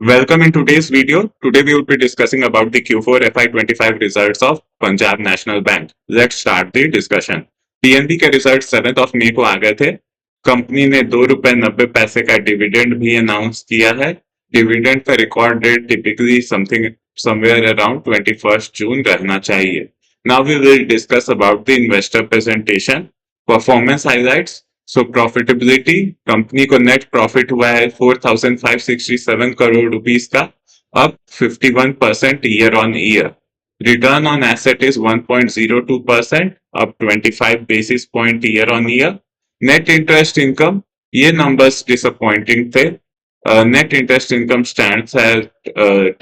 Welcome in today's video. Today we will be discussing about the Q4 FY25 results of Punjab National Bank. Let's start the discussion. PNB के result 7 मई को आ गए थे. Company ने ₹2.90 का dividend भी announce किया है. डिविडेंड का record date typically somewhere around 21 June रहना चाहिए. Now we will discuss about the investor presentation. Performance highlights. So profitability company को नेट प्रॉफिट हुआ है 4,567 करोड़ रुपीस का, up 51% year on year. Return on asset is 1.02%, up 25 basis point year on year. Net interest income, ये numbers disappointing थे. Net interest income stands eight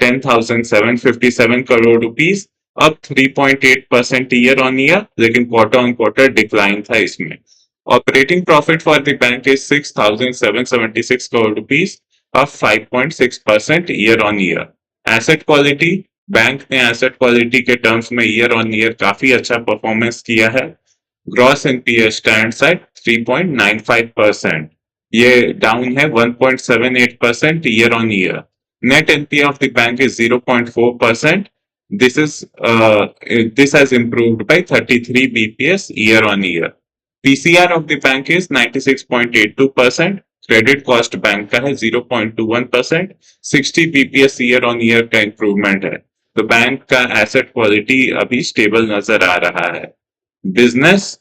10,757 crore rupees, up 3.8% year on year, लेकिन quarter on quarter decline था इसमें. Operating profit for the bank is 6,776 crore rupees, up 5.6% year on year. Asset quality, bank ने asset quality के terms में year on year काफी अच्छा performance किया है. Gross NPA stands eight 3.95%. ये डाउन है 1.78% year on year. Net NPA of the bank is 0.4%. This has improved by 33 bps year on year. PCR of the bank is 96.82%. Credit cost bank का है 0.21%. 60 bps year on year का improvement है. तो bank का asset quality अभी stable नजर आ रहा है. बिजनेस,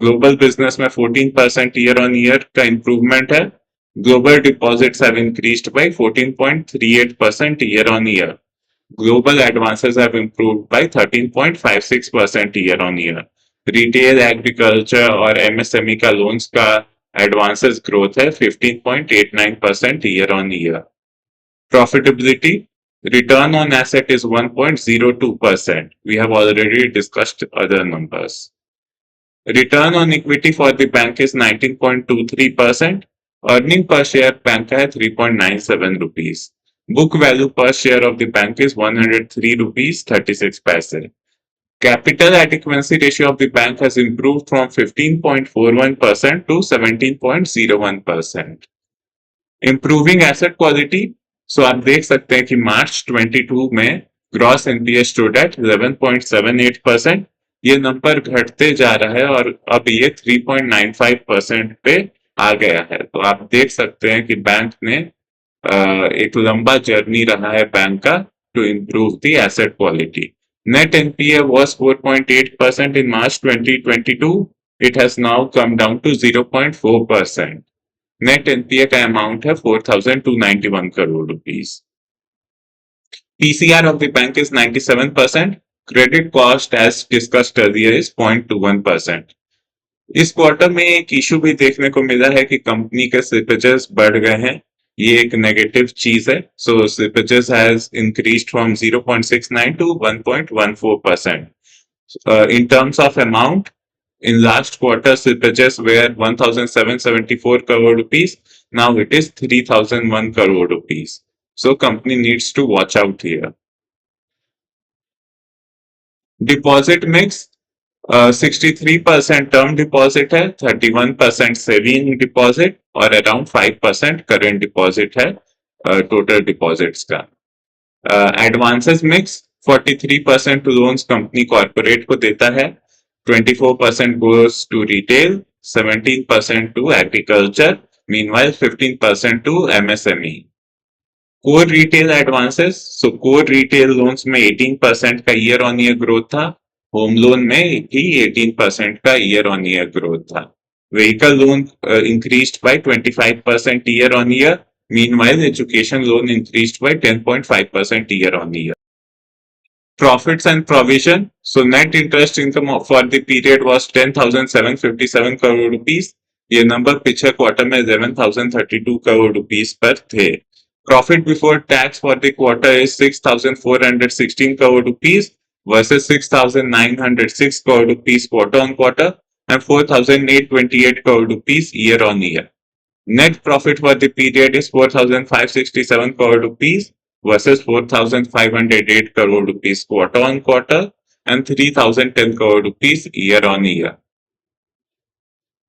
ग्लोबल बिजनेस में 14% ईयर ऑन ईयर का इंप्रूवमेंट है. Global deposits have increased by 14.38% year on year. Global advances have improved by 13.56% year on year. Retail, agriculture और एमएसएमई का लोन्स का एडवांसेस ग्रोथ है 15.89% year on year. Profitability, return on asset is 1.02%. We have already discussed other numbers. Return on equity for the bank is 19.23%. Earning per share bank का है 3.97 rupees. Book value per share of the bank is 103 rupees 36 paise. Capital adequacy ratio of the bank has improved from 15.41% to 17.01%. Improving asset quality. So आप देख सकते हैं कि मार्च 22 में gross NPA stood at 11.78%. ये number घटते जा रहा है और अब ये 3.95% पे आ गया है. तो आप देख सकते हैं कि बैंक ने एक लंबा जर्नी रहा है बैंक का to improve the asset quality. Net NPA was 4.8% in March 2022. It has now come down to 0.4%. Net NPA का अमाउंट है 4,291 crore rupees. PCR of the bank is 97%. Credit cost as discussed earlier is 0.21%. इस quarter में एक issue भी देखने को मिला है कि कंपनी के स्लिपेजेस बढ़ गए हैं. ये एक नेगेटिव चीज है. सो slippages has increased from 0.69 to 1.14%. In terms of amount, in last quarter slippages were 1,774 crore rupees. Now it is 3,001 crore rupees. So company needs to watch out here. Deposit mix, 63% term deposit है, 31% saving deposit और around 5% current deposit है total deposits का. Advances mix, 43% loans company corporate को देता है, 24% goes to retail, 17% to agriculture, meanwhile 15% to MSME. Core retail advances, so core retail loans में 18% का year on year growth था. Home loan में भी 18% का ईयर ऑन ईयर ग्रोथ था. Vehicle loan increased by 25% year on year. Meanwhile education loan increased bye 10.5% year on year. Profits and provision. So net interest income for the period was 10,757 crore rupees. ये number पिछले quarter में 11,032 crore rupees पर थे. Profit before tax for the quarter is 6,416 crore rupees versus 6,906 crore rupees quarter on quarter and 4,828 crore rupees year on year. Net profit for the period is 4,567 crore rupees versus 4,508 crore rupees quarter on quarter and 3,010 crore rupees year on year.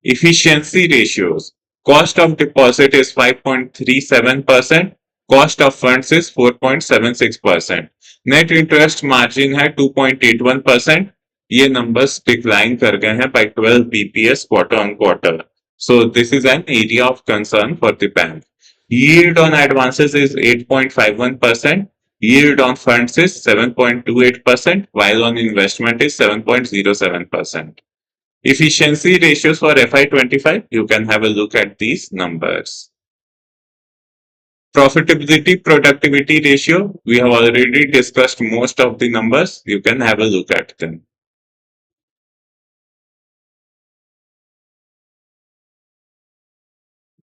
Efficiency ratios. Cost of deposit is 5.37%. Cost of funds is 4.76%. Net interest margin है 2.81%. ये numbers decline कर गए हैं by 12 bps quarter on quarter. So this is an area of concern for the bank. Yield on advances is 8.51%. Yield on funds is 7.28%, while on investment is 7.07%. Efficiency ratios for FY25, you can have a look at these numbers. Profitability productivity ratio, we have already discussed most of the numbers. You can have a look at them.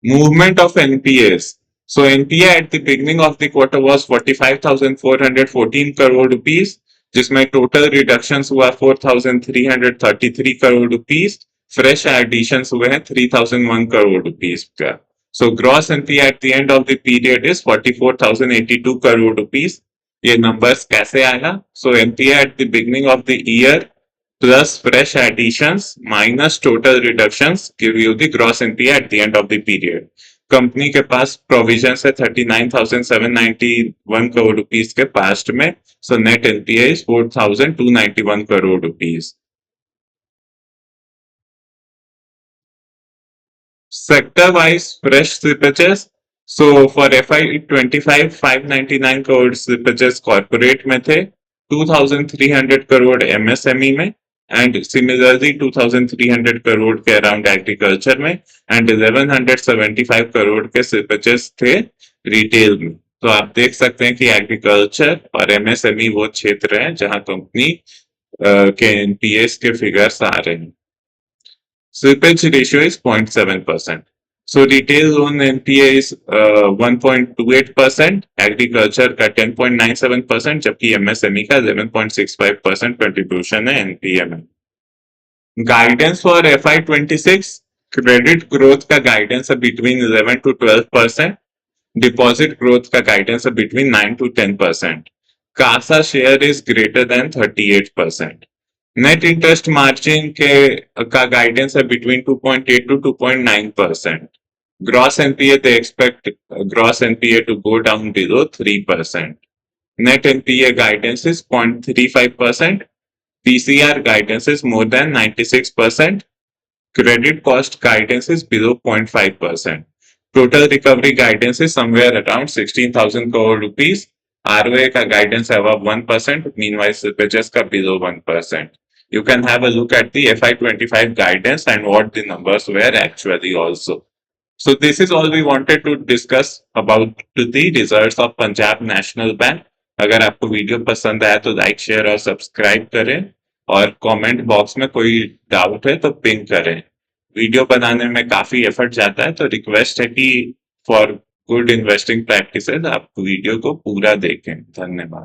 Movement of NPAs. So NPA at the beginning of the quarter was 45,414 crore rupees, जिसमें total reductions हुआ 4,333 crore rupees, fresh additions हुए हैं 3,001 crore rupees का. So gross NPA at the end of the period is 44,082 crore rupees. ये numbers कैसे आएगा? So NPA at the beginning of the year plus fresh additions minus total reductions give you the gross NPA at the end of the period. Company के पास provision है 39,791 crore rupees के past में. So net NPA is 4,291 crore rupees. Sector wise fresh slippages. So for FY25 599 crore slippages corporate में थे, 2,300 crore MSME में, and similarly 2,300 crore के around agriculture में, and 1,175 crore के slippages थे retail में. तो आप देख सकते हैं कि एग्रीकल्चर और एमएसएमई वो क्षेत्र हैं जहां कंपनी के एनपीएस के फिगर्स आ रहे हैं. Slippage ratio is 0.7%. So retail loan NPA is 1.28%, agriculture का 10.97%, जबकि MSME का 11.65% contribution है NPA में. Guidance for FY26, credit growth का guidance है between 11 to 12%, deposit growth का guidance है between 9 to 10%. CASA share is greater than 38%. Net interest margin के का गाइडेंस है between 2.8 to 2.9%. Gross NPA they expect gross NPA to go down below 3%. Net NPA guidance is 0.35%. PCR guidance is more than 96%. Credit cost guidance is below 0.5%. Total recovery guidance is somewhere around 16,000 crore rupees. ROA का guidance है above 1%, meanwhile slippages का below 1%. You can have a look at the FY25 guidance and what the numbers were actually also. So this is all we wanted to discuss about the results of Punjab National Bank. अगर आपको video पसंद आया तो like share और subscribe करें और comment box में कोई डाउट है तो पिन करें. वीडियो बनाने में काफी एफर्ट जाता है तो रिक्वेस्ट है कि फॉर गुड इन्वेस्टिंग प्रैक्टिसेस आप वीडियो को पूरा देखें. धन्यवाद.